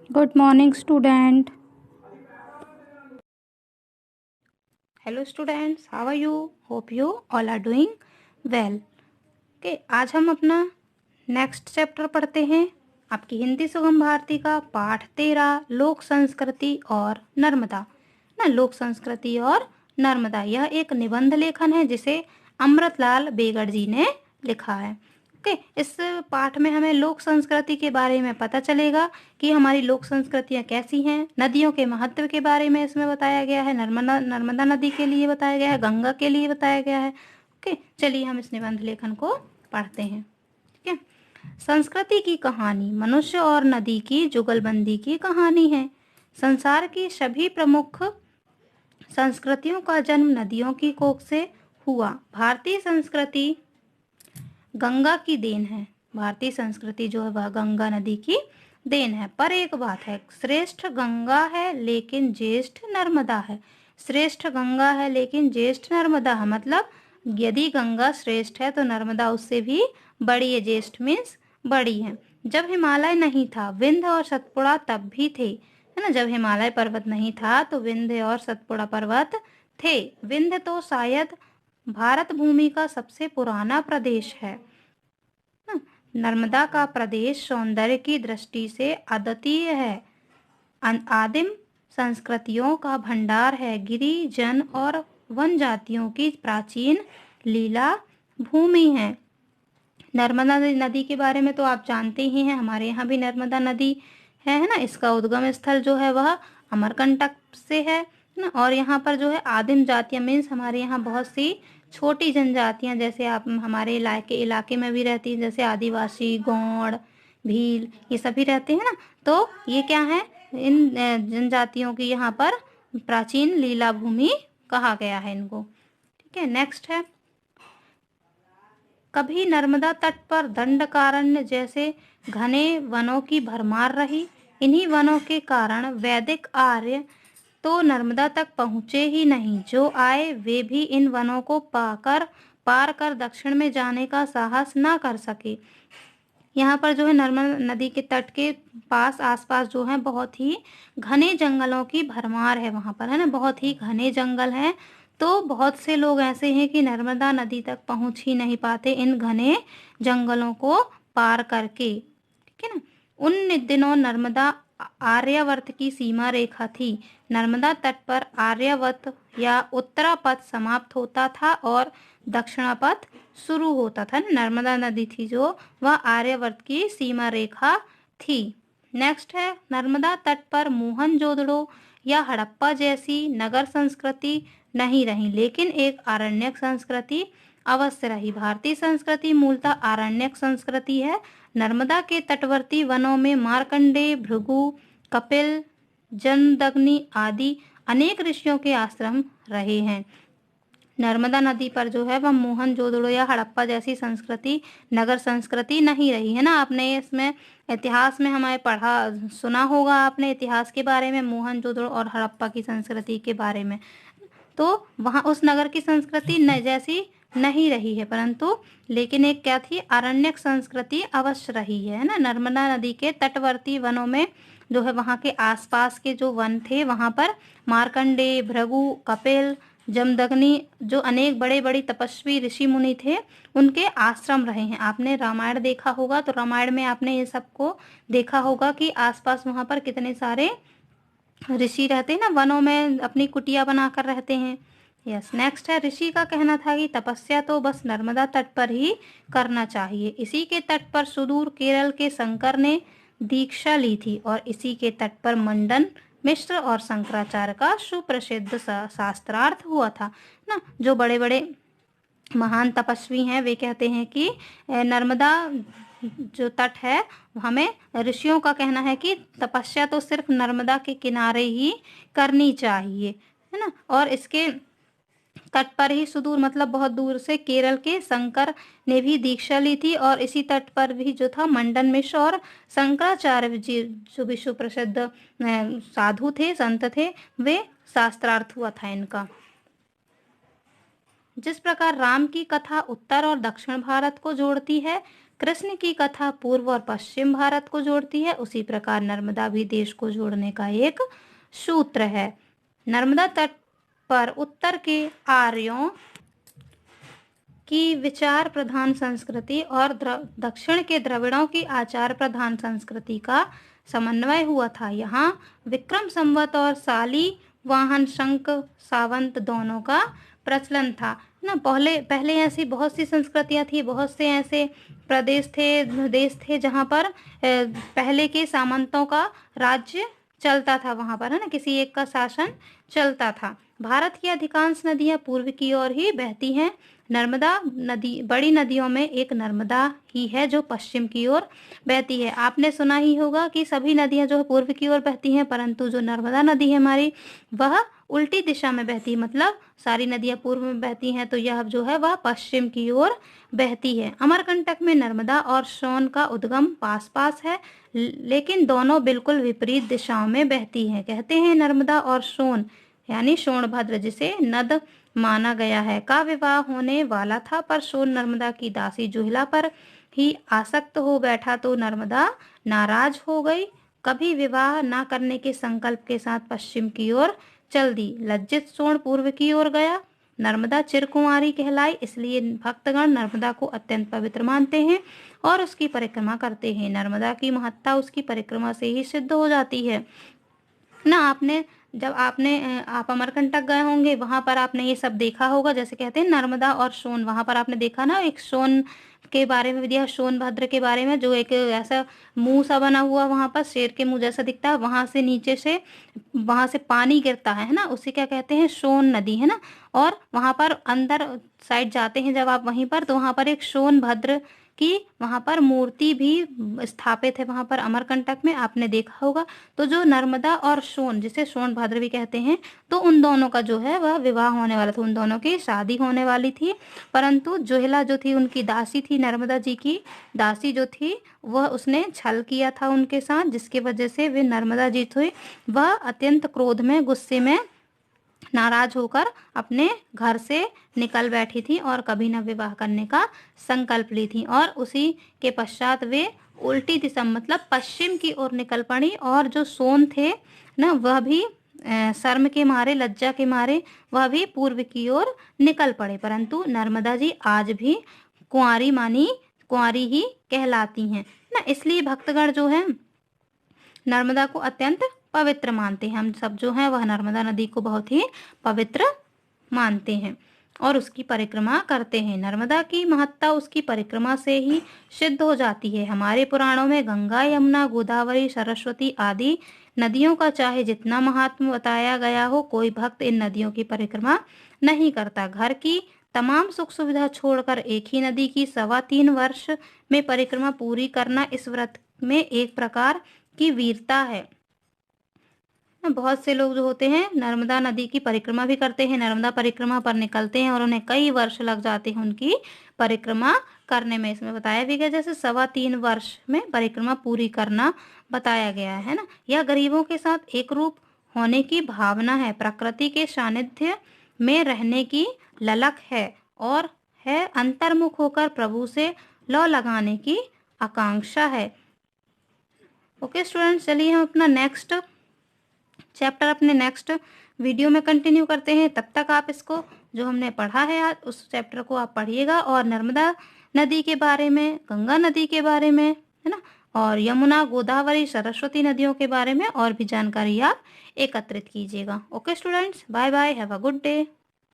Good morning, student. Hello students, how are you? Hope you all are doing well. Okay, आज हम अपना next chapter पढ़ते हैं। आपकी हिंदी सुगम भारती का पाठ 13 लोक संस्कृति और नर्मदा। ना, लोक संस्कृति और नर्मदा यह एक निबंध लेखन है जिसे अमृतलाल बेगड़ जी ने लिखा है। ओके, इस पाठ में हमें लोक संस्कृति के बारे में पता चलेगा कि हमारी लोक संस्कृतियाँ कैसी हैं। नदियों के महत्व के बारे में इसमें बताया गया है। नर्मदा नदी के लिए बताया गया है, गंगा के लिए बताया गया है। ओके, चलिए हम इस निबंध लेखन को पढ़ते हैं। ठीक है। संस्कृति की कहानी मनुष्य और नदी की जुगलबंदी की कहानी है। संसार की सभी प्रमुख संस्कृतियों का जन्म नदियों की कोख से हुआ। भारतीय संस्कृति गंगा की देन है। भारतीय संस्कृति जो है वह गंगा नदी की देन है। पर एक बात है, श्रेष्ठ गंगा है लेकिन ज्येष्ठ नर्मदा है। श्रेष्ठ गंगा है लेकिन ज्येष्ठ नर्मदा है, मतलब यदि गंगा श्रेष्ठ है तो नर्मदा उससे भी बड़ी है। ज्येष्ठ मीन्स बड़ी है। जब हिमालय नहीं था, विंध्य और सतपुड़ा तब भी थे, है ना। जब हिमालय पर्वत नहीं था तो विंध्य और सतपुड़ा पर्वत थे। विंध्य तो शायद भारत भूमि का सबसे पुराना प्रदेश है। नर्मदा का प्रदेश सौंदर्य की दृष्टि से अद्वितीय है। आदिम संस्कृतियों का भंडार है। गिरी जन और वन जातियों की प्राचीन लीला भूमि है। नर्मदा नदी के बारे में तो आप जानते ही हैं, हमारे यहाँ भी नर्मदा नदी है ना। इसका उद्गम स्थल जो है वह अमरकंटक से है ना। और यहाँ पर जो है आदिम जातियाँ मीन्स हमारे यहाँ बहुत सी छोटी जनजातियाँ, जैसे आप हमारे इलाके में भी रहती हैं, जैसे आदिवासी, गौड़, भील, ये सभी रहते हैं ना। तो ये क्या है, इन जनजातियों की यहाँ पर प्राचीन लीला भूमि कहा गया है इनको। ठीक है, नेक्स्ट है, कभी नर्मदा तट पर दंडकारण्य जैसे घने वनों की भरमार रही। इन्हीं वनों के कारण वैदिक आर्य तो नर्मदा तक पहुँचे ही नहीं। जो आए वे भी इन वनों को पार कर दक्षिण में जाने का साहस ना कर सके। यहाँ पर जो है नर्मदा नदी के तट के पास आसपास जो है बहुत ही घने जंगलों की भरमार है वहाँ पर, है ना। बहुत ही घने जंगल हैं। तो बहुत से लोग ऐसे हैं कि नर्मदा नदी तक पहुँच ही नहीं पाते इन घने जंगलों को पार करके। ठीक है ना। उन दिनों नर्मदा आर्यावर्त की सीमा रेखा थी। नर्मदा तट पर आर्यावर्त या उत्तरापथ समाप्त होता था और दक्षिणापथ शुरू होता था। नर्मदा नदी थी जो वह आर्यावर्त की सीमा रेखा थी। नेक्स्ट है, नर्मदा तट पर मोहनजोदड़ो या हड़प्पा जैसी नगर संस्कृति नहीं रही, लेकिन एक आरण्यक संस्कृति अवश्य रही। भारतीय संस्कृति मूलतः आरण्यक संस्कृति है। नर्मदा के तटवर्ती वनों में मार्कंडेय, भृगु, कपिल, जमदग्नि आदि अनेक ऋषियों के आश्रम रहे हैं। नर्मदा नदी पर जो है वह मोहनजोदड़ो या हड़प्पा जैसी संस्कृति, नगर संस्कृति नहीं रही, है ना। आपने इसमें इतिहास में हमारे पढ़ा सुना होगा आपने इतिहास के बारे में, मोहनजोदड़ो और हड़प्पा की संस्कृति के बारे में। तो वहाँ उस नगर की संस्कृति जैसी नहीं रही है, परंतु लेकिन एक क्या थी, आरण्यक संस्कृति अवश्य रही है ना। नर्मदा नदी के तटवर्ती वनों में जो है वहाँ के आसपास के जो वन थे वहाँ पर मार्कंडेय, भृगु, कपिल, जमदग्नि जो अनेक बड़े बड़े तपस्वी ऋषि मुनि थे उनके आश्रम रहे हैं। आपने रामायण देखा होगा तो रामायण में आपने ये सबको देखा होगा कि आसपास वहाँ पर कितने सारे ऋषि रहते हैं ना, वनों में अपनी कुटिया बनाकर रहते हैं। यस, नेक्स्ट है, ऋषि का कहना था कि तपस्या तो बस नर्मदा तट पर ही करना चाहिए। इसी के तट पर सुदूर केरल के शंकर ने दीक्षा ली थी और इसी के तट पर मंडन मिश्र और शंकराचार्य का सुप्रसिद्ध शास्त्रार्थ हुआ था ना। जो बड़े बड़े महान तपस्वी हैं वे कहते हैं कि नर्मदा जो तट है हमें ऋषियों का कहना है कि तपस्या तो सिर्फ नर्मदा के किनारे ही करनी चाहिए, है ना। और इसके तट पर ही सुदूर मतलब बहुत दूर से केरल के शंकर ने भी दीक्षा ली थी और इसी तट पर भी जो था मंडन मिश्र और शंकराचार्य जी जो विश्व प्रसिद्ध साधु थे, संत थे, वे शास्त्रार्थ हुआ था इनका। जिस प्रकार राम की कथा उत्तर और दक्षिण भारत को जोड़ती है, कृष्ण की कथा पूर्व और पश्चिम भारत को जोड़ती है, उसी प्रकार नर्मदा भी देश को जोड़ने का एक सूत्र है। नर्मदा तट पर उत्तर के आर्यों की विचार प्रधान संस्कृति और दक्षिण के द्रविड़ों की आचार प्रधान संस्कृति का समन्वय हुआ था। यहाँ विक्रम संवत और साली वाहन शंख सावंत दोनों का प्रचलन था ना। पहले ऐसी बहुत सी संस्कृतियां थी, बहुत से ऐसे प्रदेश थे, देश थे जहाँ पर पहले के सामंतों का राज्य चलता था, वहां पर है ना, किसी एक का शासन चलता था। भारत की अधिकांश नदियां पूर्व की ओर ही बहती हैं। नर्मदा नदी, बड़ी नदियों में एक नर्मदा ही है जो पश्चिम की ओर बहती है। आपने सुना ही होगा कि सभी नदियां जो है पूर्व की ओर बहती हैं, परंतु जो नर्मदा नदी है हमारी वह उल्टी दिशा में बहती है। मतलब सारी नदियां पूर्व में बहती हैं तो यह जो है वह पश्चिम की ओर बहती है। अमरकंटक में नर्मदा और सोन का उद्गम पास पास है, लेकिन दोनों बिल्कुल विपरीत दिशाओं में बहती हैं। कहते हैं नर्मदा और सोन यानी सोनभद्र, जिसे नद माना गया है, का विवाह होने वाला था, पर सोन नर्मदा की दासी जुहिला पर ही आसक्त हो बैठा तो नर्मदा नाराज हो गई। कभी विवाह न करने के संकल्प के साथ पश्चिम की ओर चल दी। लज्जित सोन पूर्व की ओर गया। नर्मदा चिरकुंवारी कहलाई, इसलिए भक्तगण नर्मदा को अत्यंत पवित्र मानते हैं और उसकी परिक्रमा करते हैं। नर्मदा की महत्ता उसकी परिक्रमा से ही सिद्ध हो जाती है ना। आप अमरकंटक गए होंगे, वहां पर आपने ये सब देखा होगा, जैसे कहते हैं नर्मदा और सोन, वहां पर आपने देखा ना, एक सोन के बारे में भी दिया, सोनभद्र के बारे में, जो एक ऐसा मुंह सा बना हुआ वहां पर शेर के मुंह जैसा दिखता है, वहां से नीचे से वहां से पानी गिरता है ना, उसे क्या कहते हैं, सोन नदी है ना। और वहां पर अंदर साइड जाते हैं जब आप वहीं पर, तो वहां पर एक सोनभद्र की वहां पर मूर्ति भी स्थापित है, वहां पर अमरकंटक में, आपने देखा होगा। तो जो नर्मदा और सोन, जिसे सोनभद्र भी कहते हैं, तो उन दोनों का जो है वह विवाह होने वाला था, उन दोनों की शादी होने वाली थी। परंतु जोहिला जो थी उनकी दासी थी, नर्मदा जी की दासी जो थी, वह उसने छल किया था उनके साथ, जिसकी वजह से वे नर्मदा जी थी वह अत्यंत क्रोध में, गुस्से में, नाराज होकर अपने घर से निकल बैठी थी और कभी न विवाह करने का संकल्प ली थी। और उसी के पश्चात वे उल्टी दिशा मतलब पश्चिम की ओर निकल पड़ी। और जो सोन थे ना, वह भी शर्म के मारे, लज्जा के मारे वह भी पूर्व की ओर निकल पड़े। परंतु नर्मदा जी आज भी कुंवारी ही कहलाती हैं ना। इसलिए भक्तगण जो है नर्मदा को अत्यंत पवित्र मानते हैं। हम सब जो हैं वह नर्मदा नदी को बहुत ही पवित्र मानते हैं और उसकी परिक्रमा करते हैं। नर्मदा की महत्ता उसकी परिक्रमा से ही सिद्ध हो जाती है। हमारे पुराणों में गंगा, यमुना, गोदावरी, सरस्वती आदि नदियों का चाहे जितना महात्म्य बताया गया हो, कोई भक्त इन नदियों की परिक्रमा नहीं करता। घर की तमाम सुख सुविधा छोड़कर एक ही नदी की 3.25 वर्ष में परिक्रमा पूरी करना इस व्रत में एक प्रकार की वीरता है। बहुत से लोग जो होते हैं नर्मदा नदी की परिक्रमा भी करते हैं, नर्मदा परिक्रमा पर निकलते हैं और उन्हें कई वर्ष लग जाते हैं उनकी परिक्रमा करने में। इसमें बताया भी गया जैसे 3.25 वर्ष में परिक्रमा पूरी करना बताया गया है ना। यह गरीबों के साथ एक रूप होने की भावना है, प्रकृति के सानिध्य में रहने की ललक है और है अंतर्मुख होकर प्रभु से लौ लगाने की आकांक्षा है। ओके स्टूडेंट्स, चलिए हम अपना नेक्स्ट चैप्टर अपने नेक्स्ट वीडियो में कंटिन्यू करते हैं। तब तक आप इसको जो हमने पढ़ा है आज उस चैप्टर को आप पढ़िएगा और नर्मदा नदी के बारे में, गंगा नदी के बारे में, है ना, और यमुना, गोदावरी, सरस्वती नदियों के बारे में और भी जानकारी आप एकत्रित कीजिएगा। Okay students, bye bye, have a good day.